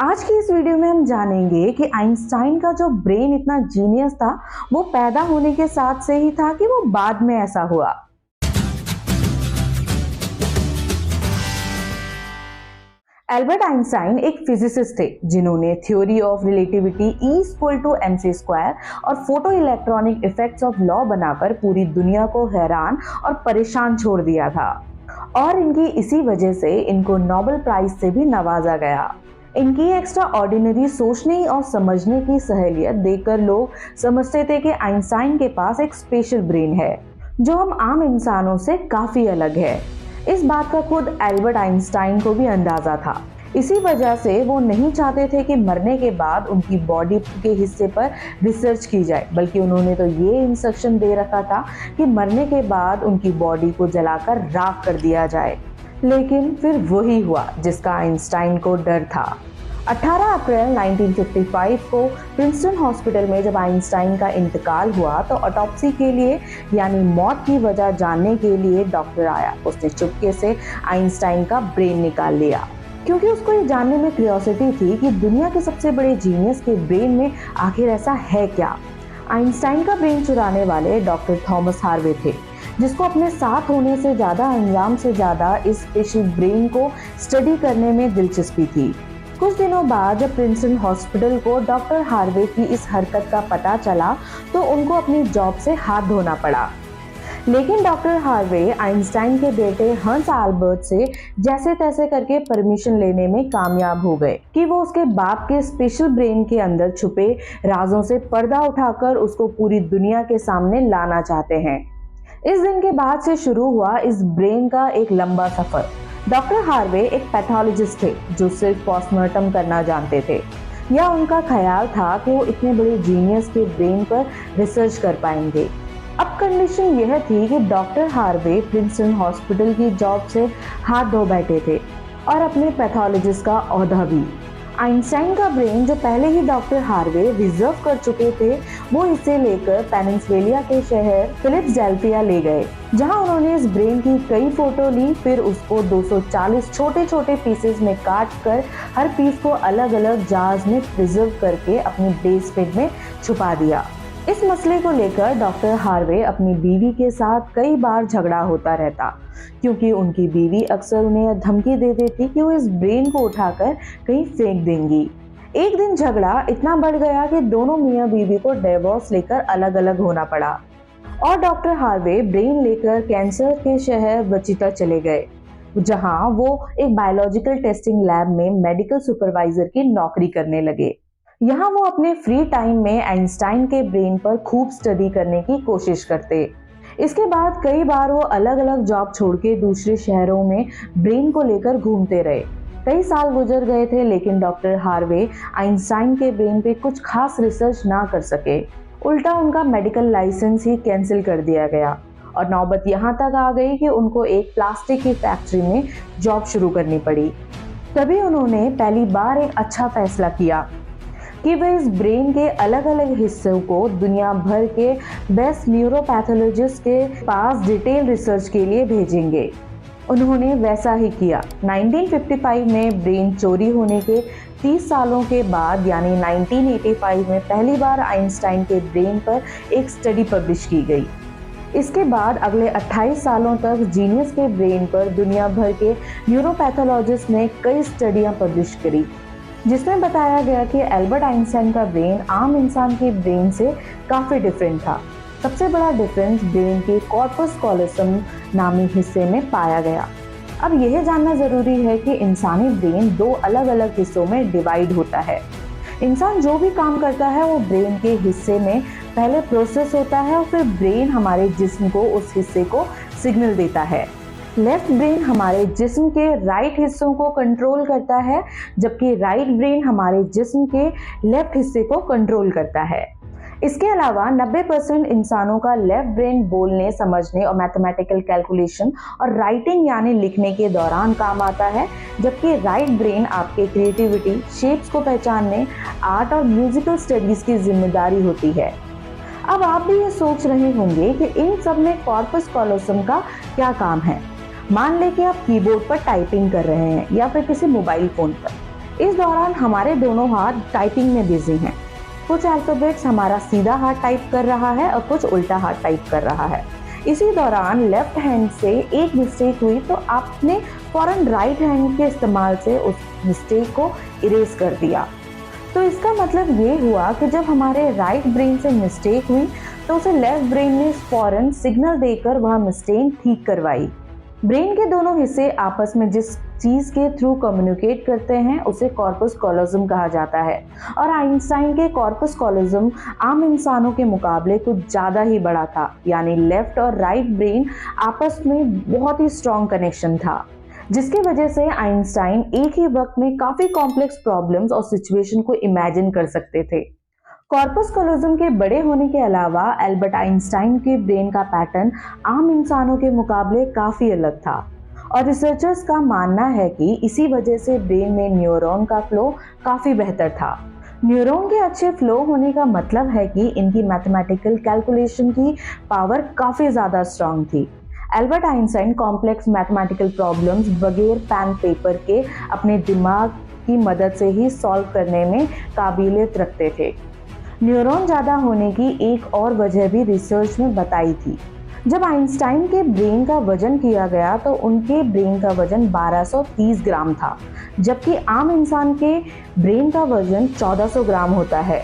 आज की इस वीडियो में हम जानेंगे कि आइंस्टाइन का जो ब्रेन इतना जीनियस था, वो पैदा होने के साथ से ही था कि वो बाद में ऐसा हुआ। एल्बर्ट आइंस्टाइन एक फिजिसिस्ट थे जिन्होंने थ्योरी ऑफ रिलेटिविटी E=mc² और photo electronic effects of law बनाकर पूरी दुनिया को हैरान और परेशान छोड़ दिया था। और इनकी इसी वजह से इनको नोबेल प्राइज से भी नवाजा गया। इनकी एक्स्ट्रा ऑर्डिनरी सोचने और समझने की सहेलियत देखकर लोग समझते थे कि आइंस्टाइन के पास एक स्पेशल ब्रेन है जो हम आम इंसानों से काफी अलग है। इस बात का खुद एल्बर्ट आइंस्टाइन को भी अंदाजा था। इसी वजह से वो नहीं चाहते थे कि मरने के बाद उनकी बॉडी के हिस्से पर रिसर्च की जाए, बल्कि उन्होंने तो ये इंस्ट्रक्शन दे रखा था कि मरने के बाद उनकी बॉडी को जलाकर राख कर दिया जाए। लेकिन फिर वही हुआ जिसका आइंस्टाइन को डर था। 18 अप्रैल 1955 को प्रिंसटन हॉस्पिटल में जब आइंस्टाइन का इंतकाल हुआ तो ऑटोप्सी के लिए यानी मौत की वजह जानने के लिए डॉक्टर आया। उसने चुपके से आइंस्टाइन का ब्रेन निकाल लिया, क्योंकि उसको ये जानने में क्यूरियोसिटी थी कि दुनिया के सबसे बड़े जीनियस के ब्रेन में आखिर ऐसा है क्या। आइंस्टाइन का ब्रेन चुराने वाले डॉक्टर थॉमस हार्वे थे, जिसको अपने साथ होने से ज्यादा अंजाम से ज्यादा इस स्पेशल ब्रेन को स्टडी करने में दिलचस्पी थी। कुछ दिनों बाद जब प्रिंसटन हॉस्पिटल को डॉक्टर हार्वे की इस हरकत का पता चला तो उनको अपनी जॉब से हाथ धोना पड़ा। लेकिन डॉक्टर हार्वे आइंस्टाइन के बेटे हंस एल्बर्ट से जैसे तैसे करके परमिशन लेने में कामयाब हो गए कि वो उसके बाप के स्पेशल ब्रेन के अंदर छुपे राजों से पर्दा उठाकर उसको पूरी दुनिया के सामने लाना चाहते हैं। इस दिन के बाद से शुरू हुआ इस ब्रेन का एक लंबा सफर। डॉक्टर हार्वे एक पैथोलॉजिस्ट थे जो सिर्फ पोस्टमार्टम करना जानते थे, या उनका ख्याल था कि वो इतने बड़े जीनियस के ब्रेन पर रिसर्च कर पाएंगे। अब कंडीशन यह थी कि डॉक्टर हार्वे प्रिंसटन हॉस्पिटल की जॉब से हाथ धो बैठे थे और अपने पैथोलॉजिस्ट का ओहदा भी। आइंस्टाइन का ब्रेन जो पहले ही डॉक्टर हार्वे रिजर्व कर चुके थे, वो इसे लेकर पेनिनसुला के शहर फिलाडेल्फिया ले गए, जहां उन्होंने इस ब्रेन की कई फोटो ली। फिर उसको 240 छोटे छोटे पीसेस में काट कर हर पीस को अलग अलग जार्स में प्रिजर्व करके अपनी बेसमेंट में छुपा दिया। इस मसले को लेकर डॉक्टर हार्वे अपनी बीवी के साथ कई बार झगड़ा होता रहता, क्योंकि उनकी बीवी अक्सर उन्हें धमकी दे देती कि वो इस ब्रेन को उठाकर कहीं फेंक देंगी। एक दिन झगड़ा इतना बढ़ गया कि दोनों मियां बीवी को डिवोर्स लेकर अलग अलग होना पड़ा और डॉक्टर हार्वे ब्रेन लेकर कैंसर के शहर विचिता चले गए, जहां वो एक बायोलॉजिकल टेस्टिंग लैब में मेडिकल सुपरवाइजर की नौकरी करने लगे। यहाँ वो अपने फ्री टाइम में आइंस्टाइन के ब्रेन पर खूब स्टडी करने की कोशिश करते। इसके बाद कई बार वो अलग अलग जॉब छोड़ के दूसरे शहरों में ब्रेन को लेकर घूमते रहे। कई साल गुजर गए थे, लेकिन डॉक्टर हार्वे आइंस्टाइन के ब्रेन पे कुछ खास रिसर्च ना कर सके। उल्टा उनका मेडिकल लाइसेंस ही कैंसिल कर दिया गया और नौबत यहाँ तक आ गई कि उनको एक प्लास्टिक की फैक्ट्री में जॉब शुरू करनी पड़ी। तभी उन्होंने पहली बार एक अच्छा फैसला किया कि वे इस ब्रेन के अलग अलग हिस्सों को दुनिया भर के बेस्ट न्यूरोपैथोलॉजिस्ट के पास डिटेल रिसर्च के लिए भेजेंगे। उन्होंने वैसा ही किया। 1955 में ब्रेन चोरी होने के 30 सालों के बाद यानी 1985 में पहली बार आइंस्टाइन के ब्रेन पर एक स्टडी पब्लिश की गई। इसके बाद अगले 28 सालों तक जीनियस के ब्रेन पर दुनिया भर के न्यूरोपैथोलॉजिस्ट ने कई स्टडियां पब्लिश करी, जिसमें बताया गया कि एल्बर्ट आइंस्टाइन का ब्रेन आम इंसान के ब्रेन से काफ़ी डिफरेंट था। सबसे बड़ा डिफरेंस ब्रेन के कॉर्पस कॉलोसम नामी हिस्से में पाया गया। अब यह जानना ज़रूरी है कि इंसानी ब्रेन दो अलग अलग हिस्सों में डिवाइड होता है। इंसान जो भी काम करता है वो ब्रेन के हिस्से में पहले प्रोसेस होता है और फिर ब्रेन हमारे जिस्म को उस हिस्से को सिग्नल देता है। लेफ्ट ब्रेन हमारे जिस्म के राइट हिस्सों को कंट्रोल करता है, जबकि राइट ब्रेन हमारे जिस्म के लेफ्ट हिस्से को कंट्रोल करता है। इसके अलावा 90% इंसानों का लेफ्ट ब्रेन बोलने, समझने और मैथमेटिकल कैलकुलेशन और राइटिंग यानी लिखने के दौरान काम आता है, जबकि राइट ब्रेन आपके क्रिएटिविटी, शेप्स को पहचानने, आर्ट और म्यूजिकल स्टडीज की जिम्मेदारी होती है। अब आप भी ये सोच रहे होंगे कि इन सब में कॉर्पस कॉलोसम का क्या काम है। मान लें कि आप कीबोर्ड पर टाइपिंग कर रहे हैं या फिर किसी मोबाइल फोन पर। इस दौरान हमारे दोनों हाथ टाइपिंग में बिजी हैं। कुछ अल्फाबेट्स हमारा सीधा हाथ टाइप कर रहा है और कुछ उल्टा हाथ टाइप कर रहा है। इसी दौरान लेफ्ट हैंड से एक मिस्टेक हुई तो आपने फौरन राइट हैंड के इस्तेमाल से उस मिस्टेक को इरेज कर दिया। तो इसका मतलब ये हुआ कि जब हमारे राइट ब्रेन से मिस्टेक हुई तो उसे लेफ्ट ब्रेन ने फौरन सिग्नल देकर वह मिस्टेक ठीक करवाई। ब्रेन के दोनों हिस्से आपस में जिस चीज के थ्रू कम्युनिकेट करते हैं उसे कॉर्पस कॉलोजम कहा जाता है, और आइंस्टाइन के कॉर्पस कॉलोजम आम इंसानों के मुकाबले कुछ ज्यादा ही बड़ा था, यानी लेफ्ट और राइट ब्रेन आपस में बहुत ही स्ट्रॉन्ग कनेक्शन था, जिसकी वजह से आइंस्टाइन एक ही वक्त में काफी कॉम्प्लेक्स प्रॉब्लम्स और सिचुएशन को इमेजिन कर सकते थे। कॉर्पस कॉलोजम के बड़े होने के अलावा एल्बर्ट आइंस्टाइन के ब्रेन का पैटर्न आम इंसानों के मुकाबले काफी अलग था, और रिसर्चर्स का मानना है कि इसी वजह से ब्रेन में न्यूरॉन का फ्लो काफी बेहतर था। न्यूरॉन के अच्छे फ्लो होने का मतलब है कि इनकी मैथमेटिकल कैलकुलेशन की पावर काफी ज्यादा स्ट्रांग थी। Albert Einstein complex mathematical problems बगैर पेन पेपर के अपने दिमाग की मदद से ही सॉल्व करने में काबिलियत रखते थे। न्यूरॉन ज़्यादा होने की एक और वजह भी रिसर्च में बताई थी। जब आइंस्टाइन के ब्रेन का वजन किया गया तो उनके ब्रेन का वजन 1230 ग्राम था, जबकि आम इंसान के ब्रेन का वजन 1400 ग्राम होता है।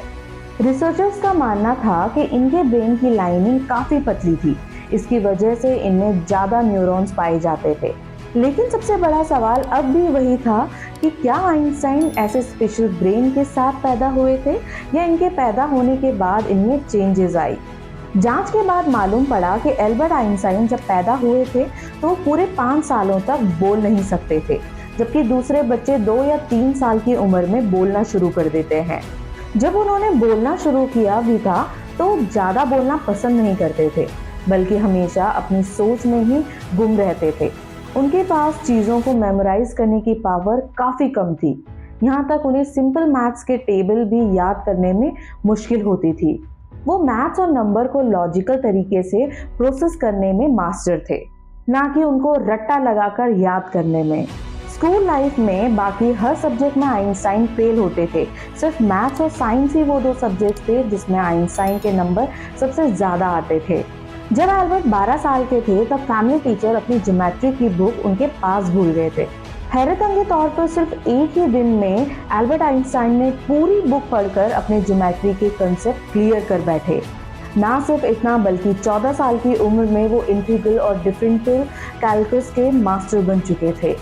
रिसर्चर्स का मानना था कि इनके ब्रेन की लाइनिंग काफ़ी पतली थी, इसकी वजह से इनमें ज़्यादा न्यूरॉन्स पाए जाते थे। लेकिन सबसे बड़ा सवाल अब भी वही था कि क्या आइंस्टाइन ऐसे स्पेशल ब्रेन के साथ पैदा हुए थे या इनके पैदा होने के बाद इनमें चेंजेस आई। जांच के बाद मालूम पड़ा कि एल्बर्ट आइंस्टाइन जब पैदा हुए थे तो पूरे 5 सालों तक बोल नहीं सकते थे, जबकि दूसरे बच्चे 2 या 3 साल की उम्र में बोलना शुरू कर देते हैं। जब उन्होंने बोलना शुरू किया भी था तो ज़्यादा बोलना पसंद नहीं करते थे, बल्कि हमेशा अपनी सोच में ही गुम रहते थे। उनके पास चीज़ों को मेमोराइज करने की पावर काफ़ी कम थी, यहाँ तक उन्हें सिंपल मैथ्स के टेबल भी याद करने में मुश्किल होती थी। वो मैथ्स और नंबर को लॉजिकल तरीके से प्रोसेस करने में मास्टर थे, ना कि उनको रट्टा लगाकर याद करने में। स्कूल लाइफ में बाकी हर सब्जेक्ट में आइंस्टाइन फेल होते थे, सिर्फ मैथ्स और साइंस ही वो 2 सब्जेक्ट थे जिसमें आइंस्टाइन के नंबर सबसे ज़्यादा आते थे। जब एल्बर्ट 12 साल के थे तब फैमिली टीचर अपनी ज्योमेट्री की बुक उनके पास भूल गए थे। हैरतअंगेज के तौर पर सिर्फ एक ही दिन में एल्बर्ट आइंस्टाइन ने पूरी बुक पढ़कर अपने ज्योमेट्री के कंसेप्ट क्लियर कर बैठे। ना सिर्फ इतना बल्कि 14 साल की उम्र में वो इंटीग्रल और डिफरेंशियल कैलकुलस के मास्टर बन चुके थे।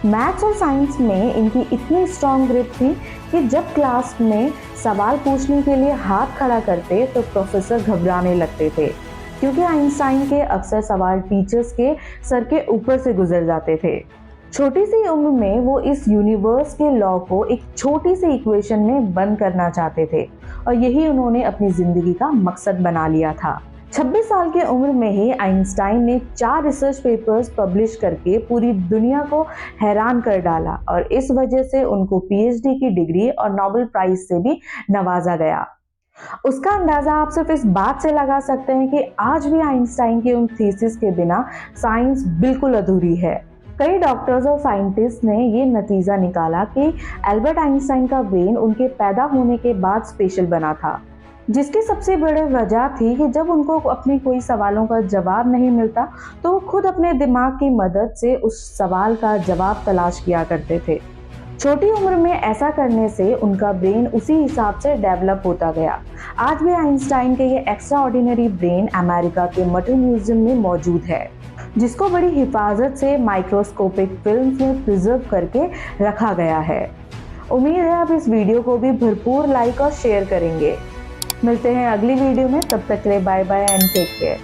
मैथ्स और साइंस में इनकी इतनी स्ट्रॉन्ग ग्रिप थी कि जब क्लास में सवाल पूछने के लिए हाथ खड़ा करते तो प्रोफेसर घबराने लगते थे, क्योंकि आइंस्टाइन के अक्सर सवाल टीचर्स के सर के ऊपर से गुजर जाते थे। छोटी सी उम्र में वो इस यूनिवर्स के लॉ को एक छोटी सी इक्वेशन में बंद करना चाहते थे, और यही उन्होंने अपनी जिंदगी का मकसद बना लिया था। 26 साल की उम्र में ही आइंस्टाइन ने 4 रिसर्च पेपर्स पब्लिश करके पूरी दुनिया को हैरान कर डाला, और इस वजह से उनको पीएचडी की डिग्री और नोबेल प्राइज से भी नवाजा गया। उसका अंदाजा आप सिर्फ इस बात से लगा सकते हैं कि आज भी आइंस्टाइन के उन थीसिस के बिना साइंस बिल्कुल अधूरी है। कई डॉक्टर्स और साइंटिस्ट ने ये नतीजा निकाला कि एल्बर्ट आइंस्टाइन का ब्रेन उनके पैदा होने के बाद स्पेशल बना था, जिसकी सबसे बड़ी वजह थी कि जब उनको अपने कोई सवालों का जवाब नहीं मिलता तो वो खुद अपने दिमाग की मदद से उस सवाल का जवाब तलाश किया करते थे। छोटी उम्र में ऐसा करने से उनका ब्रेन उसी हिसाब से डेवलप होता गया। आज भी आइंस्टाइन के ये एक्स्ट्रा ऑर्डिनरी ब्रेन अमेरिका के मटर म्यूजियम में मौजूद है, जिसको बड़ी हिफाजत से माइक्रोस्कोपिक फिल्म में प्रिजर्व करके रखा गया है। उम्मीद है आप इस वीडियो को भी भरपूर लाइक और शेयर करेंगे। मिलते हैं अगली वीडियो में, तब तक के लिए bye bye and take care.